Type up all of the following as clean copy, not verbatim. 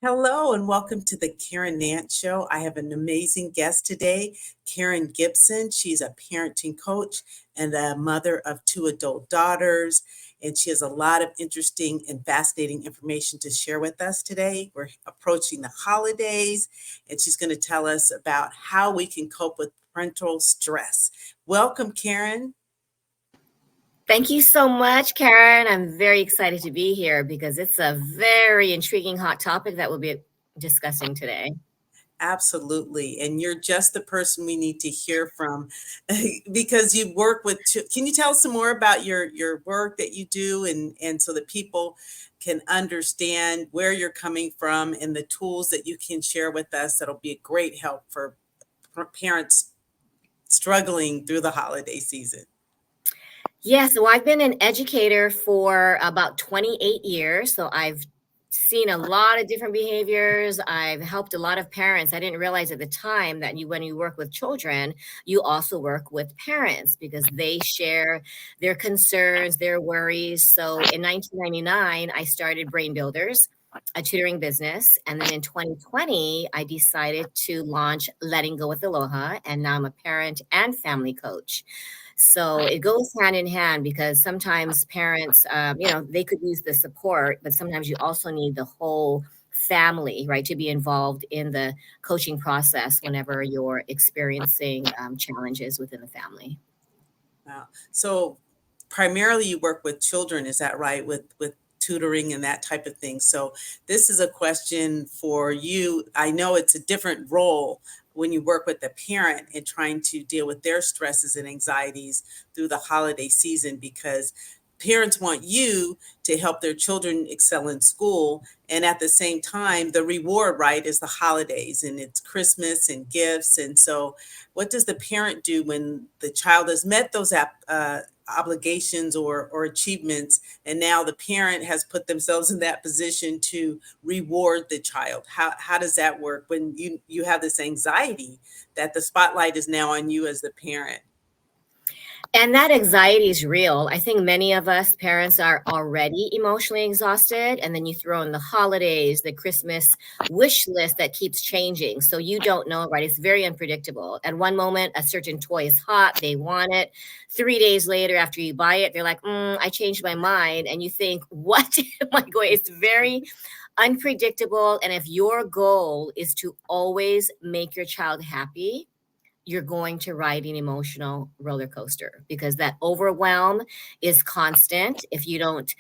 Hello and welcome to the Karen Nance Show. I have an amazing guest today, Karen Gibson. She's a parenting coach and a mother of two adult daughters, and she has a lot of interesting and fascinating information to share with us today. We're approaching the holidays, and she's going to tell us about how we can cope with parental stress. Welcome, Karen. Thank you so much, Karen. I'm very excited to be here because it's a very intriguing hot topic that we'll be discussing today. Absolutely. And you're just the person we need to hear from because you work with can you tell us some more about your work that you do and so that people can understand where you're coming from and the tools that you can share with us that'll be a great help for parents struggling through the holiday season. Yeah, so I've been an educator for about 28 years. So I've seen a lot of different behaviors. I've helped a lot of parents. I didn't realize at the time that when you work with children, you also work with parents because they share their concerns, their worries. So in 1999, I started Brain Builders, a tutoring business. And then in 2020, I decided to launch Letting Go with Aloha. And now I'm a parent and family coach. So it goes hand in hand because sometimes parents, they could use the support, but sometimes you also need the whole family, right, to be involved in the coaching process whenever you're experiencing challenges within the family. Wow. So primarily you work with children, is that right? With tutoring and that type of thing. So this is a question for you. I know it's a different role when you work with the parent and trying to deal with their stresses and anxieties through the holiday season because parents want you to help their children excel in school, and at the same time the reward, right, is the holidays and it's Christmas and gifts. And so what does the parent do when the child has met those obligations or achievements, and now the parent has put themselves in that position to reward the child? How does that work when you have this anxiety that the spotlight is now on you as the parent? And that anxiety is real. I think many of us parents are already emotionally exhausted. And then you throw in the holidays, the Christmas wish list that keeps changing. So you don't know, right? It's very unpredictable. At one moment, a certain toy is hot, they want it. 3 days later, after you buy it, they're like, I changed my mind. And you think, what am I going? It's very unpredictable. And if your goal is to always make your child happy, you're going to ride an emotional roller coaster because that overwhelm is constant if you don't,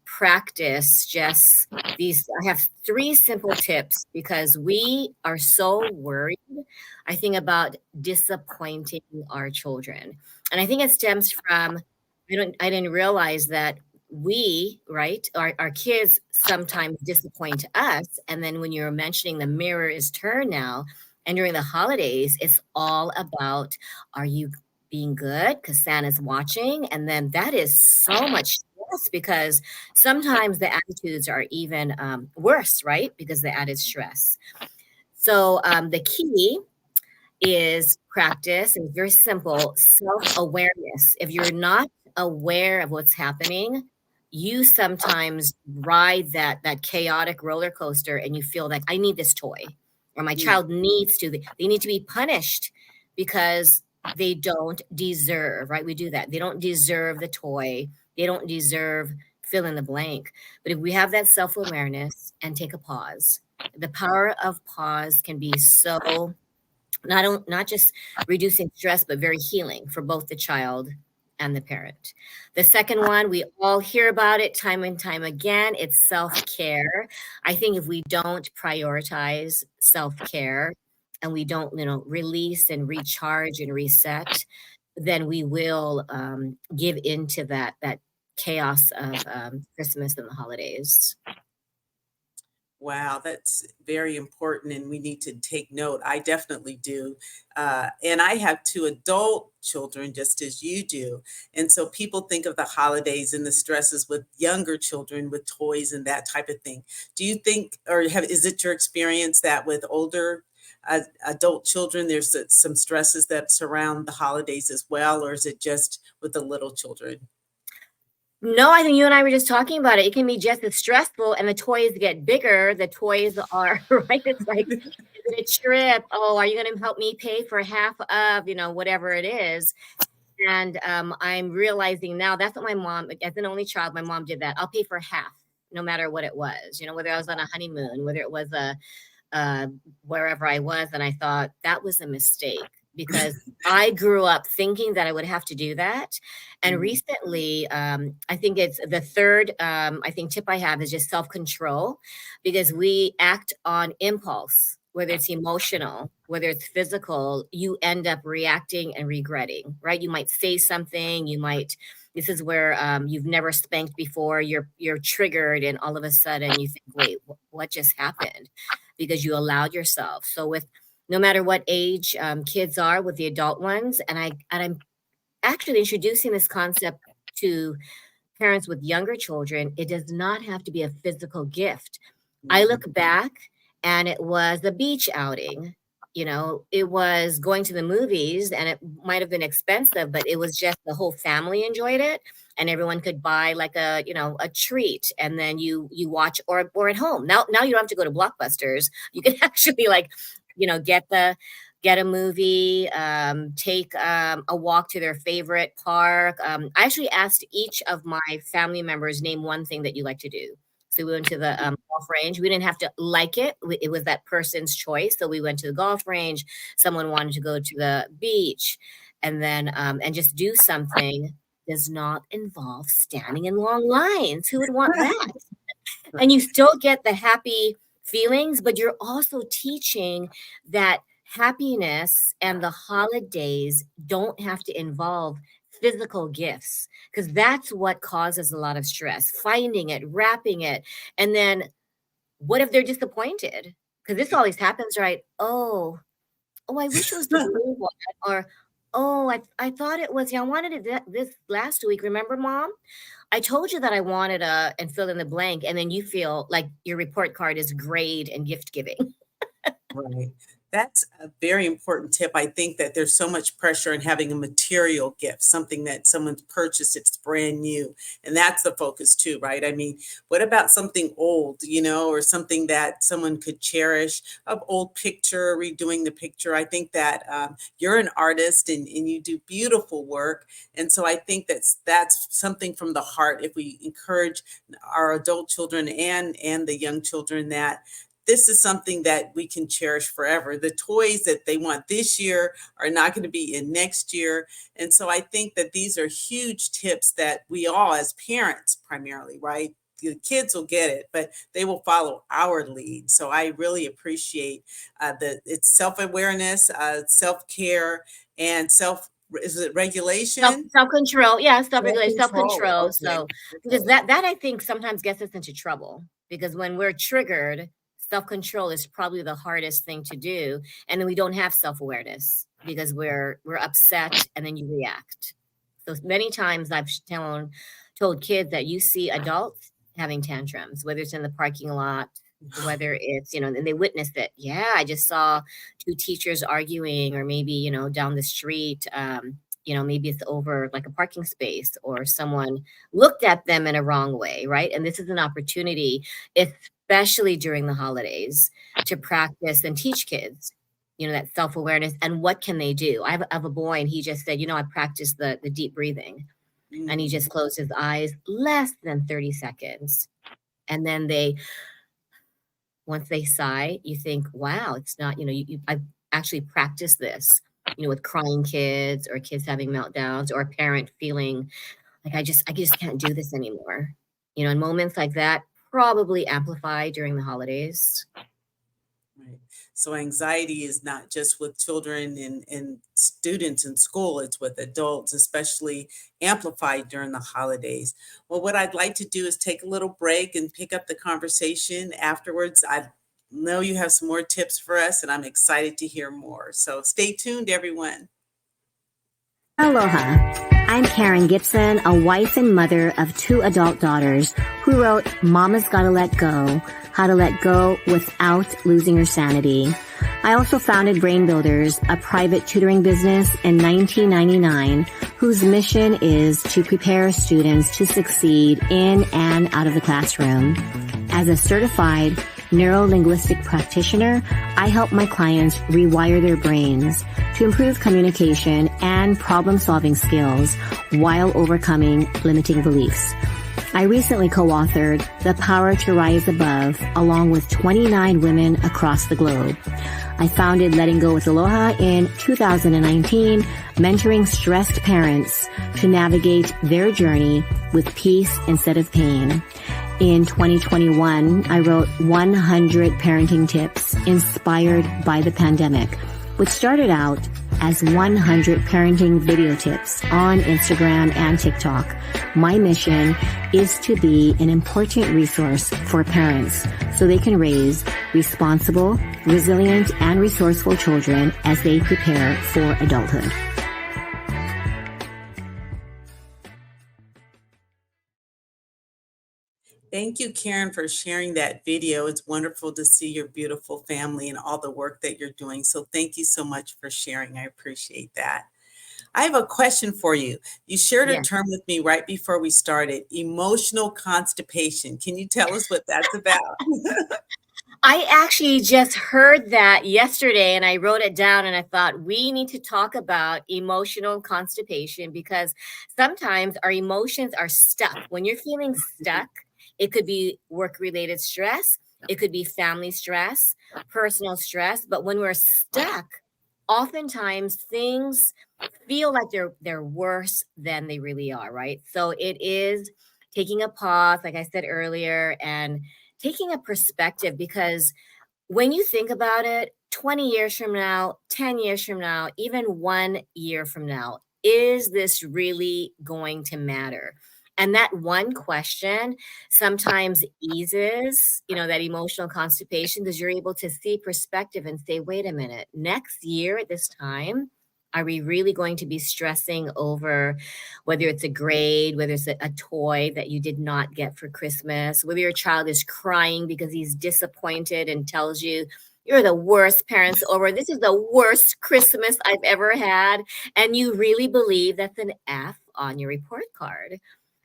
practice just these. I have three simple tips because we are so worried, I think, about disappointing our children. And I think it stems from I didn't realize that we, right, our kids sometimes disappoint us. And then when you're mentioning the mirror is turned now, and during the holidays, it's all about, are you being good? Because Santa's watching. And then that is so much stress because sometimes the attitudes are even worse, right? Because the added stress. So the key is practice, and it's very simple, self-awareness. If you're not aware of what's happening, you sometimes ride that chaotic roller coaster and you feel like I need this toy or my Mm. child needs to, they need to be punished because they don't deserve, right? We do that. They don't deserve the toy. They don't deserve fill in the blank. But if we have that self-awareness and take a pause, the power of pause can be so not just reducing stress, but very healing for both the child and the parent. The second one, we all hear about it time and time again. It's self-care. I think if we don't prioritize self-care and we don't, release and recharge and reset, then we will give into that chaos of Christmas and the holidays. Wow, that's very important, and we need to take note. I definitely do. And I have two adult children, just as you do. And so people think of the holidays and the stresses with younger children, with toys and that type of thing. Do you think, or is it your experience that with older adult children, there's some stresses that surround the holidays as well, or is it just with the little children? No, I think you and I were just talking about it. It can be just as stressful, and the toys get bigger. The toys are right. It's like, is it a trip? Oh, are you going to help me pay for half of, whatever it is? And I'm realizing now that's what my mom, as an only child, my mom did that. I'll pay for half, no matter what it was. Whether I was on a honeymoon, whether it was uh, wherever I was, and I thought that was a mistake because I grew up thinking that I would have to do that. And Mm, recently, I think it's the third, I think tip I have is just self-control, because we act on impulse, whether it's emotional, whether it's physical, you end up reacting and regretting, right? You might say something, this is where you've never spanked before, you're triggered, and all of a sudden you think, wait, what just happened? Because you allowed yourself. So with no matter what age kids are, with the adult ones, and I'm actually introducing this concept to parents with younger children, it does not have to be a physical gift. I mm, look back and it was a beach outing. It was going to the movies, and it might have been expensive, but it was just the whole family enjoyed it, and everyone could buy like a treat, and then you watch, or at home. Now you don't have to go to Blockbusters. You can actually, like, get a movie, take a walk to their favorite park. I actually asked each of my family members, name one thing that you like to do. So we went to the golf range. We didn't have to like it. It was that person's choice. So we went to the golf range. Someone wanted to go to the beach, and then and just do something does not involve standing in long lines. Who would want that? And you still get the happy feelings, but you're also teaching that happiness and the holidays don't have to involve physical gifts, because that's what causes a lot of stress, finding it, wrapping it. And then what if they're disappointed? Because this always happens, right? Oh, I wish it was the blue one. Or, oh, I thought it was, yeah, I wanted it this last week. Remember, mom? I told you that I wanted and fill in the blank. And then you feel like your report card is grade and gift giving. right. That's a very important tip. I think that there's so much pressure in having a material gift, something that someone's purchased, it's brand new. And that's the focus too, right? I mean, what about something old, or something that someone could cherish, an old picture, redoing the picture? I think that you're an artist, and you do beautiful work. And so I think that's something from the heart. If we encourage our adult children and the young children, that this is something that we can cherish forever. The toys that they want this year are not going to be in next year. And so I think that these are huge tips that we all, as parents primarily, right? The kids will get it, but they will follow our lead. So I really appreciate it's self-awareness, self-care, and is it regulation? Self-control. Yeah, self-regulation, Self-control. self-control. Okay. So, because Okay. that I think sometimes gets us into trouble, because when we're triggered, self-control is probably the hardest thing to do. And then we don't have self-awareness because we're upset, and then you react. So many times I've told kids that you see adults having tantrums, whether it's in the parking lot, whether it's, and they witness it. Yeah, I just saw two teachers arguing, or maybe, down the street, maybe it's over like a parking space, or someone looked at them in a wrong way, right? And this is an opportunity, especially during the holidays, to practice and teach kids, that self-awareness, and what can they do. I have a boy, and he just said, I practiced the deep breathing, and he Mm. just closed his eyes less than 30 seconds. And then once they sigh, you think, wow, it's not, I've actually practiced this, with crying kids, or kids having meltdowns, or a parent feeling like, I just can't do this anymore. And moments like that probably amplify during the holidays. Right. So anxiety is not just with children and students in school, it's with adults, especially amplified during the holidays. Well, what I'd like to do is take a little break and pick up the conversation afterwards. I know you have some more tips for us, and I'm excited to hear more. So stay tuned, everyone. Aloha. I'm Karen Gibson, a wife and mother of two adult daughters who wrote Mama's Gotta Let Go, How to Let Go Without Losing Your Sanity. I also founded Brain Builders, a private tutoring business in 1999, whose mission is to prepare students to succeed in and out of the classroom. As a certified neuro-linguistic practitioner, I help my clients rewire their brains to improve communication and problem-solving skills while overcoming limiting beliefs. I recently co-authored The Power to Rise Above along with 29 women across the globe. I founded Letting Go with Aloha in 2019, mentoring stressed parents to navigate their journey with peace instead of pain. In 2021, I wrote 100 parenting tips inspired by the pandemic, which started out as 100 parenting video tips on Instagram and TikTok. My mission is to be an important resource for parents so they can raise responsible, resilient, and resourceful children as they prepare for adulthood. Thank you, Karen, for sharing that video. It's wonderful to see your beautiful family and all the work that you're doing. So thank you so much for sharing. I appreciate that. I have a question for you. You shared a Yes. term with me right before we started, emotional constipation. Can you tell us what that's about? I actually just heard that yesterday and I wrote it down and I thought we need to talk about emotional constipation because sometimes our emotions are stuck. When you're feeling stuck, it could be work related stress, it could be family stress, personal stress, but when we're stuck, oftentimes things feel like they're worse than they really are, right? So it is taking a pause, like I said earlier, and taking a perspective because when you think about it, 20 years from now, 10 years from now, even 1 year from now, is this really going to matter? And that one question sometimes eases, that emotional constipation because you're able to see perspective and say, wait a minute, next year at this time, are we really going to be stressing over whether it's a grade, whether it's a toy that you did not get for Christmas, whether your child is crying because he's disappointed and tells you, you're the worst parents over. This is the worst Christmas I've ever had. And you really believe that's an F on your report card.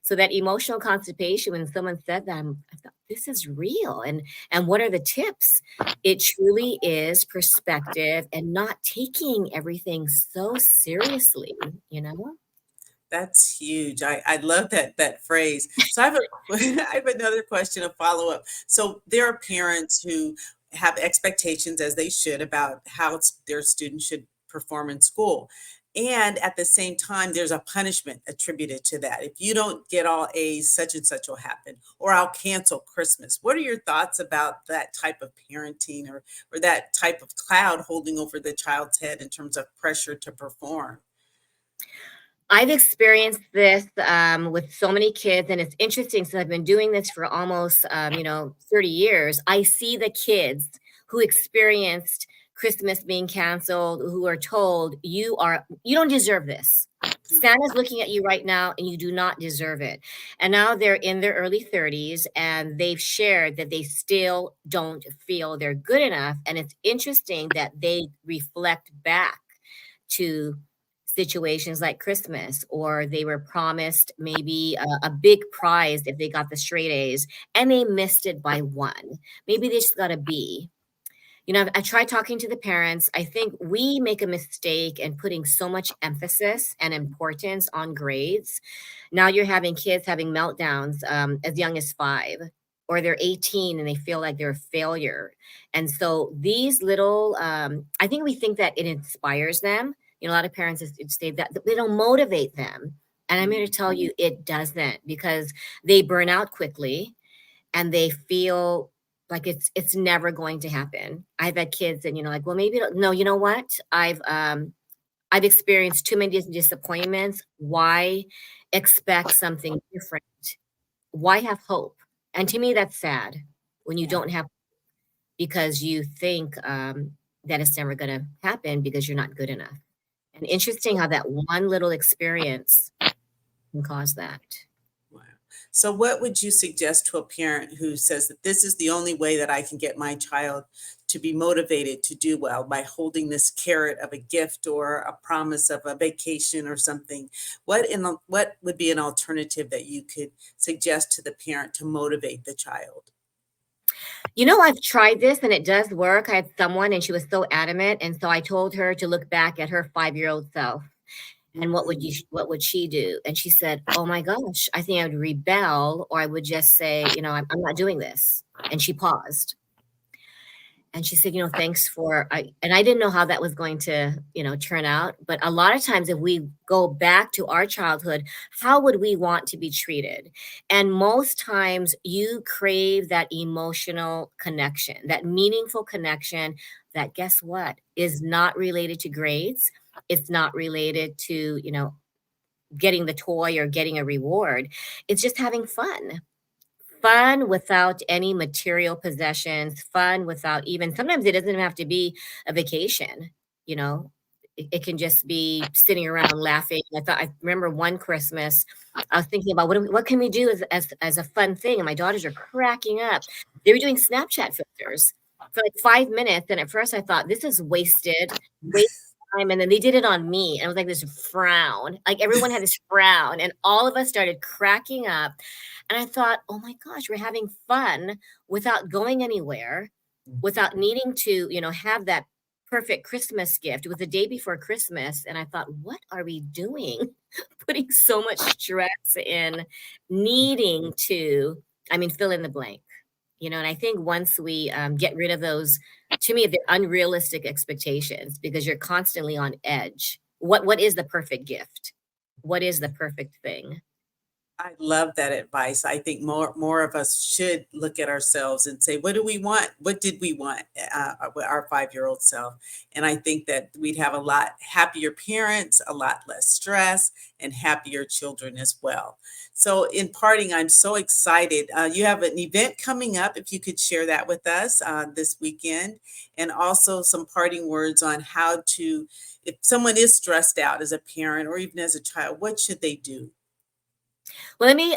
So that emotional constipation, when someone said that, I thought, this is real. And what are the tips? It truly is perspective and not taking everything so seriously, you know? That's huge. I love that phrase. So I have I have another question, a follow-up. So there are parents who have expectations, as they should, about how their students should perform in school. And at the same time, there's a punishment attributed to that. If you don't get all A's, such and such will happen, or I'll cancel Christmas. What are your thoughts about that type of parenting or that type of cloud holding over the child's head in terms of pressure to perform? I've experienced this with so many kids, and it's interesting since I've been doing this for almost 30 years. I see the kids who experienced Christmas being canceled, who are told you don't deserve this. Santa's looking at you right now, and you do not deserve it. And now they're in their early 30s, and they've shared that they still don't feel they're good enough. And it's interesting that they reflect back to situations like Christmas, or they were promised maybe a big prize if they got the straight A's and they missed it by one. Maybe they just got a B. I tried talking to the parents. I think we make a mistake in putting so much emphasis and importance on grades. Now you're having kids having meltdowns as young as 5, or they're 18 and they feel like they're a failure. And so these little, I think we think that it inspires them. A lot of parents say that they don't motivate them. And I'm here to tell you it doesn't, because they burn out quickly and they feel like it's never going to happen. I've had kids and like, well, maybe no, you know what? I've experienced too many disappointments. Why expect something different? Why have hope? And to me, that's sad when you Yeah. don't have, because you think that it's never going to happen because you're not good enough. And interesting how that one little experience can cause that. Wow. So what would you suggest to a parent who says that this is the only way that I can get my child to be motivated to do well, by holding this carrot of a gift or a promise of a vacation or something? What would be an alternative that you could suggest to the parent to motivate the child? I've tried this and it does work. I had someone and she was so adamant, and so I told her to look back at her 5-year-old self and what would she do? And she said, "Oh my gosh, I think I would rebel, or I would just say, I'm not doing this." And she paused. And she said, "Thanks for," and I didn't know how that was going to, turn out. But a lot of times, if we go back to our childhood, how would we want to be treated? And most times, you crave that emotional connection, that meaningful connection that, guess what, is not related to grades. It's not related to, getting the toy or getting a reward. It's just having fun. Fun without any material possessions, fun without even, sometimes it doesn't even have to be a vacation, you know? It can just be sitting around laughing. I remember one Christmas, I was thinking about what can we do as a fun thing, and my daughters are cracking up. They were doing Snapchat filters for like 5 minutes, and at first I thought, "This is wasted time," and then they did it on me, and it was like this frown. Like, everyone had this frown, and all of us started cracking up, and I thought, "Oh my gosh, we're having fun without going anywhere, without needing to, have that perfect Christmas gift." It was the day before Christmas, and I thought, "What are we doing?" Putting so much stress in needing to, fill in the blank. And I think once we get rid of those, to me, the unrealistic expectations, because you're constantly on edge. What is the perfect gift? What is the perfect thing? I love that advice. I think more of us should look at ourselves and say, what do we want? What did we want with our 5-year-old self? And I think that we'd have a lot happier parents, a lot less stress, and happier children as well. So in parting, I'm so excited. You have an event coming up, if you could share that with us this weekend, and also some parting words on how to, if someone is stressed out as a parent or even as a child, what should they do? Well, let me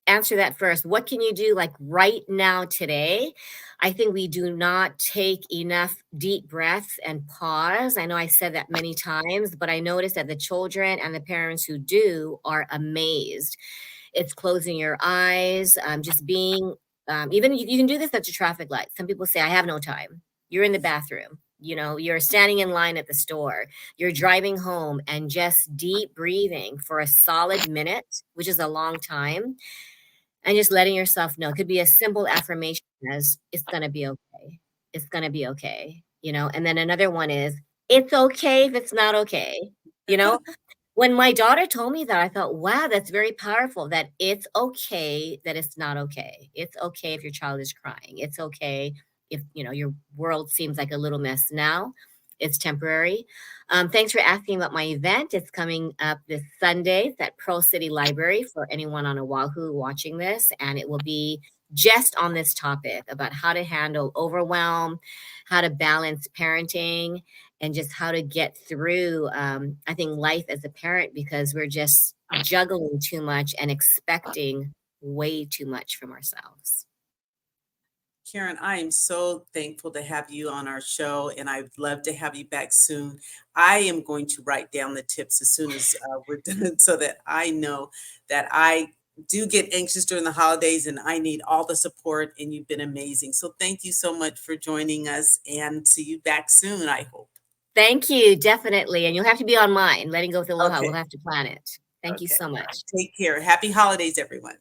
answer that first. What can you do like right now today? I think we do not take enough deep breaths and pause. I know I said that many times, but I noticed that the children and the parents who do are amazed. It's closing your eyes, just being, even you can do this at your traffic light. Some people say, "I have no time." You're in the bathroom, you're standing in line at the store, you're driving home, and just deep breathing for a solid minute, which is a long time, and just letting yourself know. It could be a simple affirmation as, "It's going to be okay. It's going to be okay." And then another one is, "It's okay if it's not okay." You know, when my daughter told me that, I thought, wow, that's very powerful, that it's okay that it's not okay. It's okay if your child is crying. It's okay if, your world seems like a little mess now. It's temporary. Thanks for asking about my event. It's coming up this Sunday at Pearl City Library for anyone on Oahu watching this. And it will be just on this topic about how to handle overwhelm, how to balance parenting, and just how to get through, I think, life as a parent, because we're just juggling too much and expecting way too much from ourselves. Karen, I am so thankful to have you on our show, and I'd love to have you back soon. I am going to write down the tips as soon as we're done so that I know that I do get anxious during the holidays and I need all the support, and you've been amazing. So thank you so much for joining us, and see you back soon, I hope. Thank you, definitely. And you'll have to be on mine. Letting Go with Aloha. Okay. We'll have to plan it. Thank you Okay. so much. Take care. Happy holidays, everyone.